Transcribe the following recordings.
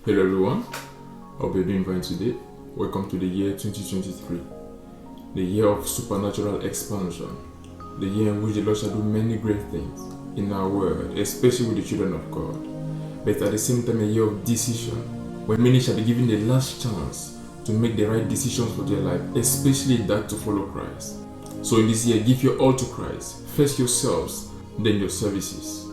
Hello everyone, hope you're doing fine today. Welcome to the year 2023, the year of supernatural expansion, the year in which the Lord shall do many great things in our world, especially with the children of God. But at the same time, a year of decision, when many shall be given the last chance to make the right decisions for their life, especially that to follow Christ. So in this year, give your all to Christ, first yourselves, then your services.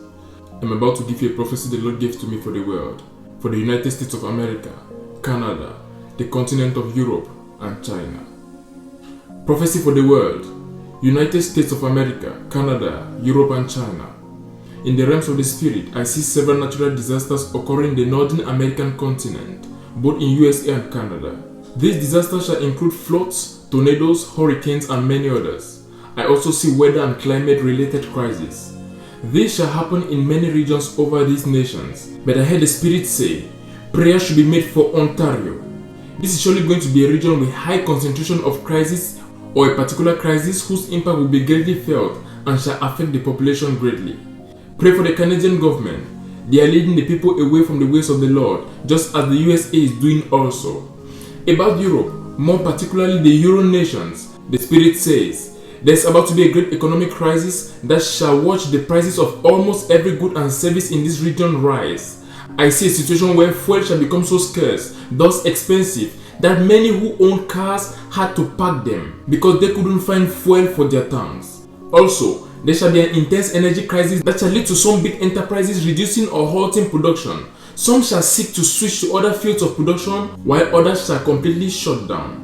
I'm about to give you a prophecy the Lord gave to me for the world, for the United States of America, Canada, the continent of Europe, and China. Prophecy for the world, United States of America, Canada, Europe, and China. In the realms of the Spirit, I see several natural disasters occurring in the Northern American continent, both in USA and Canada. These disasters shall include floods, tornadoes, hurricanes, and many others. I also see weather and climate-related crises. This shall happen in many regions over these nations, but I heard the Spirit say, prayer should be made for Ontario. This is surely going to be a region with high concentration of crisis or a particular crisis whose impact will be greatly felt and shall affect the population greatly. Pray for the Canadian government. They are leading the people away from the ways of the Lord, just as the USA is doing also. About Europe, more particularly the Euro nations, the Spirit says, there's about to be a great economic crisis that shall watch the prices of almost every good and service in this region rise. I see a situation where fuel shall become so scarce, thus expensive, that many who own cars had to park them because they couldn't find fuel for their tanks. Also, there shall be an intense energy crisis that shall lead to some big enterprises reducing or halting production. Some shall seek to switch to other fields of production, while others shall completely shut down.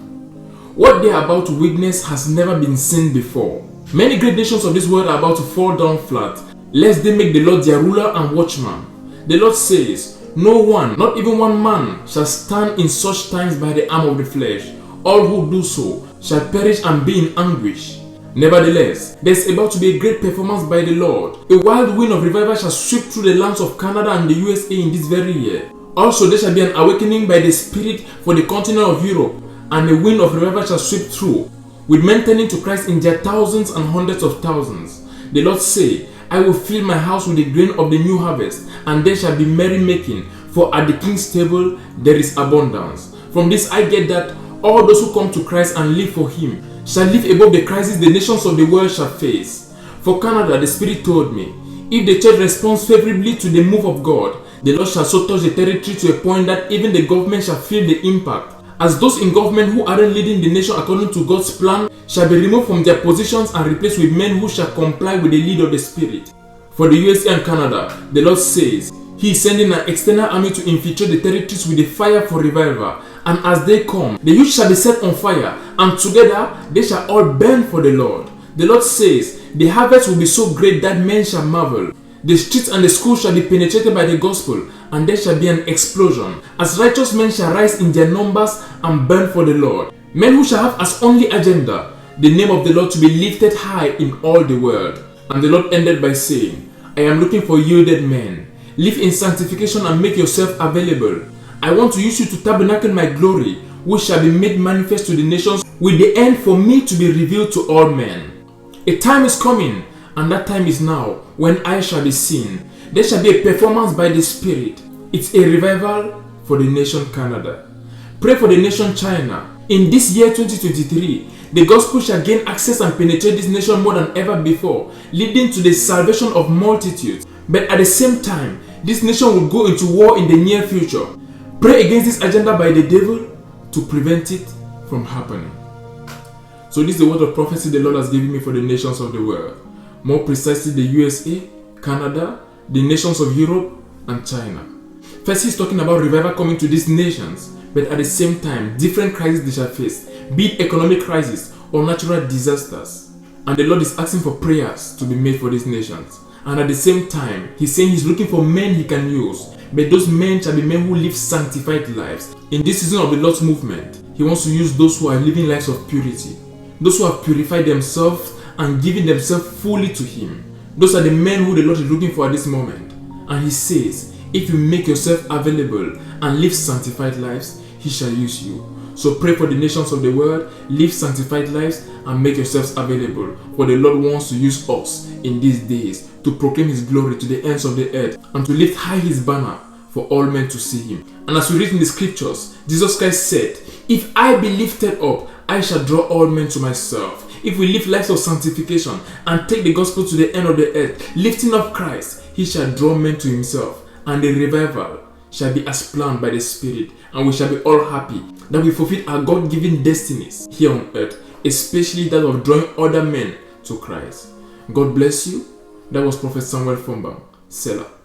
What they are about to witness has never been seen before. Many great nations of this world are about to fall down flat, lest they make the Lord their ruler and watchman. The Lord says, no one, not even one man, shall stand in such times by the arm of the flesh. All who do so shall perish and be in anguish. Nevertheless, there is about to be a great performance by the Lord. A wild wind of revival shall sweep through the lands of Canada and the USA in this very year. Also, there shall be an awakening by the Spirit for the continent of Europe, and a wind of revival shall sweep through, with men turning to Christ in their thousands and hundreds of thousands. The Lord say, I will fill my house with the grain of the new harvest, and there shall be merrymaking, for at the king's table there is abundance. From this I get that all those who come to Christ and live for him shall live above the crisis the nations of the world shall face. For Canada, the Spirit told me, if the church responds favorably to the move of God, the Lord shall so touch the territory to a point that even the government shall feel the impact, as those in government who aren't leading the nation according to God's plan shall be removed from their positions and replaced with men who shall comply with the lead of the Spirit. For the USA and Canada, the Lord says, He is sending an external army to infiltrate the territories with a fire for revival. And as they come, the youth shall be set on fire, and together they shall all burn for the Lord. The Lord says, the harvest will be so great that men shall marvel. The streets and the schools shall be penetrated by the gospel, and there shall be an explosion, as righteous men shall rise in their numbers and burn for the Lord. Men who shall have as only agenda the name of the Lord to be lifted high in all the world. And the Lord ended by saying, I am looking for yielded men. Live in sanctification and make yourself available. I want to use you to tabernacle my glory, which shall be made manifest to the nations, with the end for me to be revealed to all men. A time is coming, and that time is now, when I shall be seen. There shall be a performance by the Spirit. It's a revival for the nation Canada. Pray for the nation China. In this year 2023, the gospel shall gain access and penetrate this nation more than ever before, leading to the salvation of multitudes. But at the same time, this nation will go into war in the near future. Pray against this agenda by the devil to prevent it from happening. So this is the word of prophecy the Lord has given me for the nations of the world. More precisely the USA, Canada, the nations of Europe, and China. First, he's talking about revival coming to these nations, but at the same time, different crises they shall face, be it economic crisis or natural disasters. And the Lord is asking for prayers to be made for these nations. And at the same time, he's saying he's looking for men he can use, but those men shall be men who live sanctified lives. In this season of the Lord's movement, he wants to use those who are living lives of purity, those who have purified themselves and given themselves fully to him. Those are the men who the Lord is looking for at this moment. And he says, if you make yourself available and live sanctified lives, he shall use you. So pray for the nations of the world, live sanctified lives, and make yourselves available. For the Lord wants to use us in these days to proclaim his glory to the ends of the earth and to lift high his banner for all men to see him. And as we read in the scriptures, Jesus Christ said, if I be lifted up, I shall draw all men to myself. If we live lives of sanctification and take the gospel to the end of the earth, lifting up Christ, he shall draw men to himself, and the revival shall be as planned by the Spirit, and we shall be all happy that we fulfill our God-given destinies here on earth, especially that of drawing other men to Christ. God bless you. That was Prophet Samuel Fombang. Selah.